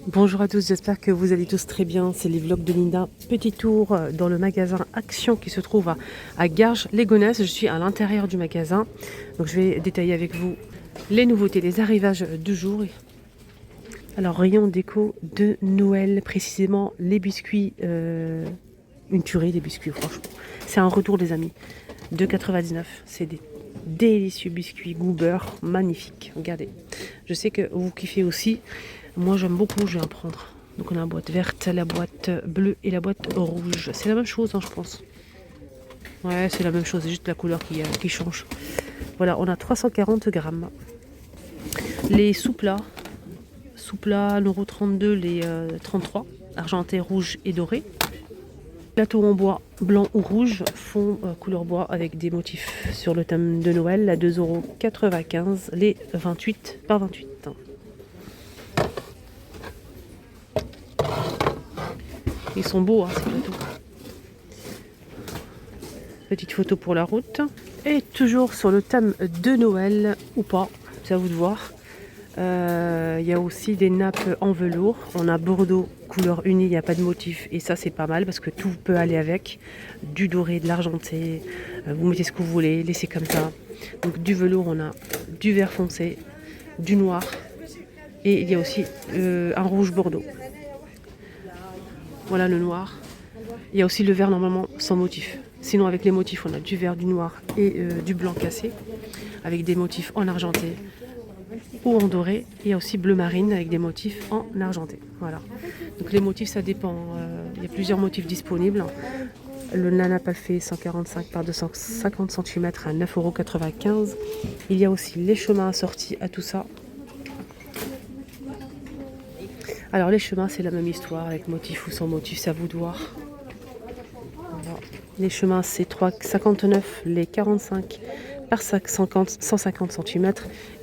Bonjour à tous, j'espère que vous allez tous très bien. C'est les vlogs de Linda. Petit tour dans le magasin Action qui se trouve à Garges-les-Gonesse. Je suis à l'intérieur du magasin. Donc je vais détailler avec vous les nouveautés, les arrivages du jour. Alors rayon déco de Noël, précisément les biscuits, une tuerie des biscuits franchement. C'est un retour les amis, 2,99. C'est des délicieux biscuits goût beurre, magnifiques. Regardez, je sais que vous kiffez aussi. Moi j'aime beaucoup, je vais en prendre. Donc on a la boîte verte, la boîte bleue et la boîte rouge. C'est la même chose hein, je pense. Ouais c'est la même chose, c'est juste la couleur qui change. Voilà, on a 340 grammes. Les sous-plats, sous-plats, l'euro 32, les 33, argenté, rouge et doré. Plateau en bois blanc ou rouge, fond couleur bois avec des motifs sur le thème de Noël à 2,95 €, les 28 par 28. Ils sont beaux, hein, ces plateaux. Petite photo pour la route. Et toujours sur le thème de Noël, ou pas, c'est à vous de voir. Il y a aussi des nappes en velours. On a Bordeaux, couleur unie, il n'y a pas de motif. Et ça, c'est pas mal parce que tout peut aller avec. Du doré, de l'argenté. Vous mettez ce que vous voulez, laissez comme ça. Donc du velours, on a du vert foncé, du noir. Et il y a aussi un rouge Bordeaux. Voilà le noir. Il y a aussi le vert normalement sans motif. Sinon avec les motifs on a du vert, du noir et du blanc cassé. Avec des motifs en argenté ou en doré. Il y a aussi bleu marine avec des motifs en argenté. Voilà. Donc les motifs ça dépend. Il y a plusieurs motifs disponibles. Le Nana Palfé 145 par 250 cm à 9,95 €. Il y a aussi les chemins assortis à tout ça. Alors les chemins c'est la même histoire avec motif ou sans motif, c'est à vous de voir. Voilà. Les chemins c'est 3,59 €, les 45 par 150 cm.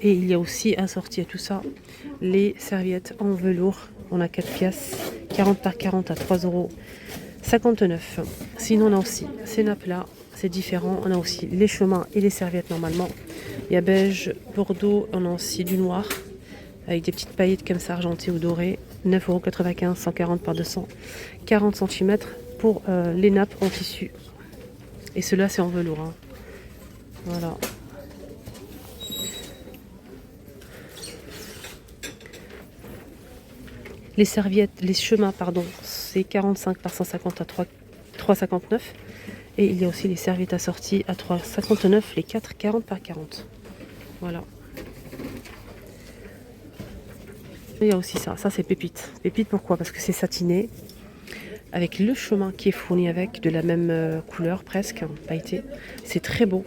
Et il y a aussi assorti à tout ça les serviettes en velours. On a 4 pièces, 40 par 40 à 3,59 €. Sinon on a aussi ces nappes là, c'est différent. On a aussi les chemins et les serviettes normalement. Il y a beige, bordeaux, on a aussi du noir. Avec des petites paillettes comme ça, argentées ou dorées, 9,95 €, 140 par 240 cm pour les nappes en tissu. Et ceux-là, c'est en velours. Hein. Voilà. Les serviettes, les chemins, pardon, c'est 45 par 150 à 3,59 €. Et il y a aussi les serviettes assorties à 3,59 €, les 4, 40 par 40. Voilà. Il y a aussi ça c'est pépite. Pépite pourquoi? Parce que c'est satiné, avec le chemin qui est fourni avec, de la même couleur presque, pailleté. C'est très beau.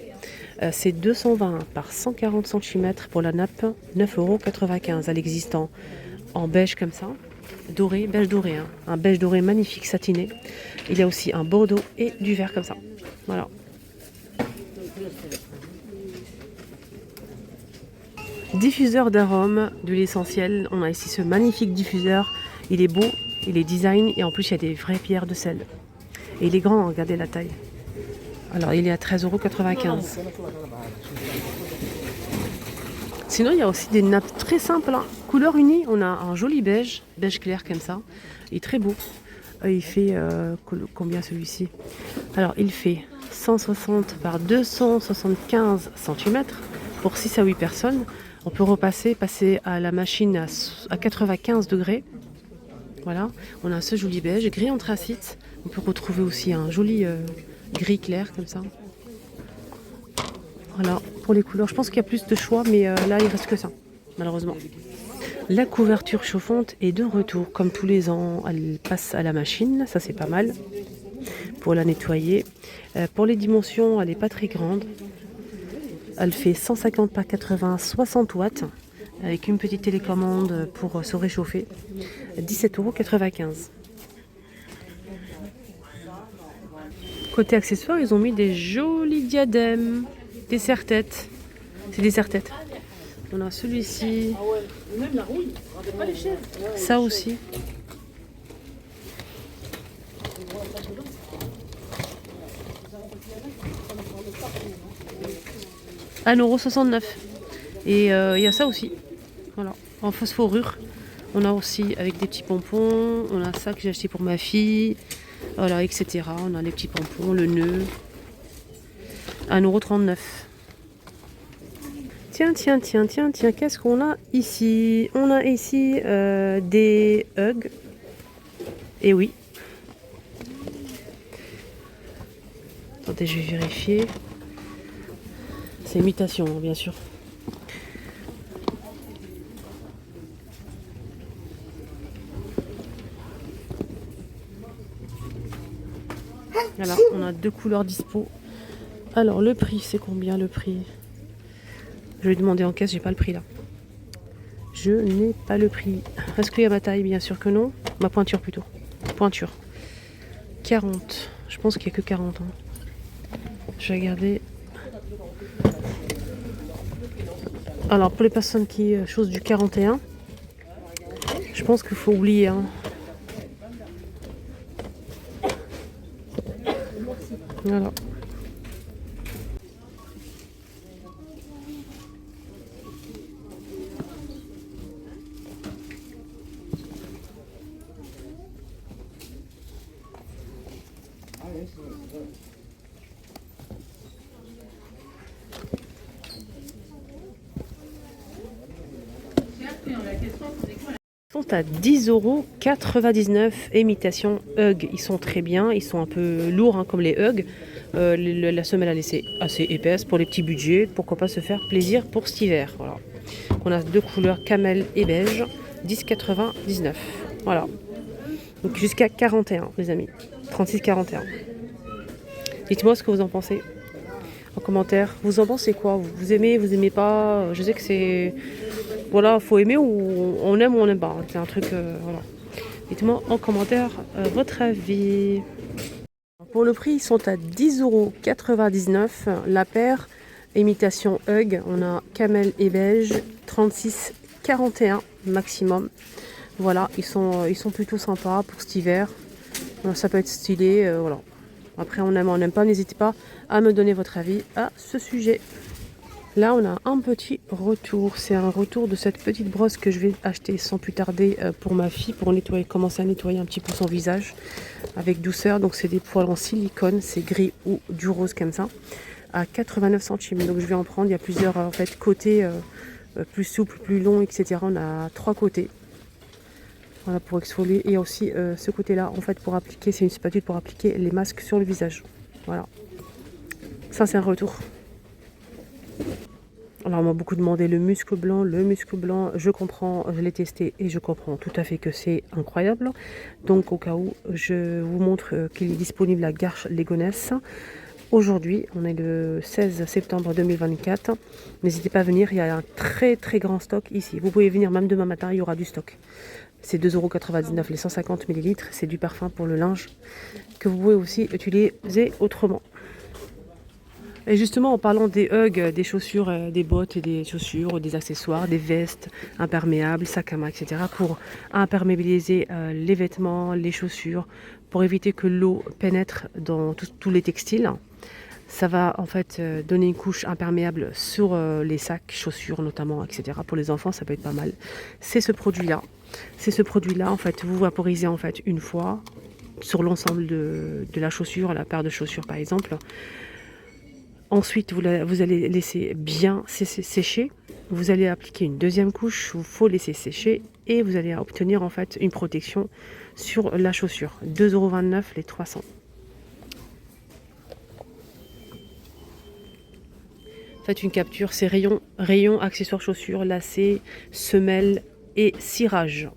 C'est 220 par 140 cm pour la nappe, 9,95 € à l'existant en beige comme ça, doré, beige doré, hein. Un beige doré magnifique satiné. Il y a aussi un bordeaux et du vert comme ça. Voilà. Diffuseur d'arômes, de l'essentiel. On a ici ce magnifique diffuseur. Il est beau, il est design et en plus il y a des vraies pierres de sel. Et il est grand, regardez la taille. Alors il est à 13,95 €. Sinon il y a aussi des nappes très simples. Hein. Couleur unie, on a un joli beige, beige clair comme ça. Il est très beau. Il fait combien celui-ci? Alors il fait 160 par 275 cm pour 6 à 8 personnes. On peut passer à la machine à 95 degrés. Voilà, on a ce joli beige, gris anthracite. On peut retrouver aussi un joli gris clair comme ça. Voilà, pour les couleurs, je pense qu'il y a plus de choix, mais là il reste que ça, malheureusement. La couverture chauffante est de retour, comme tous les ans, elle passe à la machine, ça c'est pas mal pour la nettoyer. Pour les dimensions, elle n'est pas très grande. Elle fait 150 par 80, 60 watts, avec une petite télécommande pour se réchauffer. 17,95 €. Côté accessoires, ils ont mis des jolis diadèmes, des serre-têtes. C'est des serre-têtes. On a celui-ci. Ça aussi. À 1,69 €. Et il y a ça aussi. Voilà. En phosphorure. On a aussi avec des petits pompons. On a ça que j'ai acheté pour ma fille. Voilà, etc. On a les petits pompons, le nœud. 1,39 €. Tiens, qu'est-ce qu'on a ici? On a ici des Hugs. Et oui. Attendez, je vais vérifier. C'est imitation, hein, bien sûr. Voilà, on a 2 couleurs dispo. Alors, le prix, c'est combien le prix? Je vais demander en caisse, j'ai pas le prix là. Je n'ai pas le prix. Est-ce qu'il y a ma taille? Bien sûr que non. Ma pointure plutôt. Pointure. 40. Je pense qu'il n'y a que 40. Hein. Je vais regarder. Alors, pour les personnes qui chose du 41, je pense qu'il faut oublier. Hein. Voilà. Sont à 10,99 €, imitation Hug. Ils sont très bien, ils sont un peu lourds hein, comme les Hug. La semelle a laissé assez épaisse pour les petits budgets. Pourquoi pas se faire plaisir pour cet hiver. Voilà. On a 2 couleurs camel et beige, 10,99 €. Voilà. Donc jusqu'à 41 les amis. 36,41. Dites-moi ce que vous en pensez en commentaire. Vous en pensez quoi? Vous aimez, vous aimez pas? Je sais que c'est... Voilà, faut aimer ou on aime ou on n'aime pas. C'est un truc, voilà. Dites-moi en commentaire votre avis. Pour le prix, ils sont à 10,99 € la paire. Imitation Hug, on a camel et beige, 36,41 maximum. Voilà, ils sont plutôt sympas pour cet hiver. Ça peut être stylé, voilà. Après, on aime, on n'aime pas. N'hésitez pas à me donner votre avis à ce sujet. Là, on a un petit retour. C'est un retour de cette petite brosse que je vais acheter sans plus tarder pour ma fille, pour nettoyer, commencer à nettoyer un petit peu son visage avec douceur. Donc, c'est des poils en silicone, c'est gris ou du rose comme ça, à 89 centimes. Donc, je vais en prendre. Il y a plusieurs en fait côtés plus souples, plus longs, etc. On a 3 côtés. Voilà, pour exfolier. Et aussi ce côté-là, en fait, pour appliquer, c'est une spatule pour appliquer les masques sur le visage. Voilà. Ça, c'est un retour. Alors, on m'a beaucoup demandé le muscle blanc. Le muscle blanc, je comprends, je l'ai testé et je comprends tout à fait que c'est incroyable. Donc, au cas où, je vous montre qu'il est disponible à Garches-les-Gonesse. Aujourd'hui, on est le 16 septembre 2024. N'hésitez pas à venir, il y a un très très grand stock ici. Vous pouvez venir même demain matin, il y aura du stock. C'est 2,99 € les 150 ml. C'est du parfum pour le linge que vous pouvez aussi utiliser autrement. Et justement, en parlant des Hugs, des chaussures, des bottes et des chaussures, des accessoires, des vestes imperméables, sacs à main, etc. pour imperméabiliser les vêtements, les chaussures, pour éviter que l'eau pénètre dans tous les textiles. Ça va en fait donner une couche imperméable sur les sacs, chaussures notamment, etc. Pour les enfants, ça peut être pas mal. C'est ce produit-là. C'est ce produit-là, en fait, vous vaporisez en fait une fois sur l'ensemble de la chaussure, la paire de chaussures par exemple. Ensuite, vous allez laisser bien sécher. Vous allez appliquer une deuxième couche. Il faut laisser sécher et vous allez obtenir en fait une protection sur la chaussure. 2,29 € les 300. Faites une capture. C'est rayon accessoires chaussures, lacets, semelles et cirage.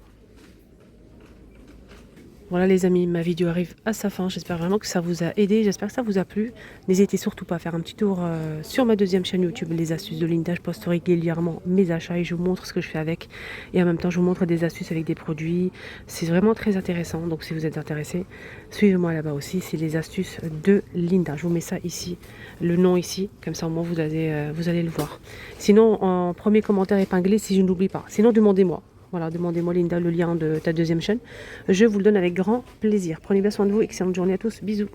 Voilà les amis, ma vidéo arrive à sa fin. J'espère vraiment que ça vous a aidé. J'espère que ça vous a plu. N'hésitez surtout pas à faire un petit tour sur ma deuxième chaîne YouTube, Les Astuces de Linda. Je poste régulièrement mes achats et je vous montre ce que je fais avec. Et en même temps, je vous montre des astuces avec des produits. C'est vraiment très intéressant. Donc si vous êtes intéressé, suivez-moi là-bas aussi. C'est Les Astuces de Linda. Je vous mets ça ici, le nom ici. Comme ça, au moins, vous allez le voir. Sinon, en premier commentaire épinglé, si je n'oublie pas. Sinon, demandez-moi. Voilà, demandez-moi Linda le lien de ta deuxième chaîne. Je vous le donne avec grand plaisir. Prenez bien soin de vous. Excellente journée à tous. Bisous.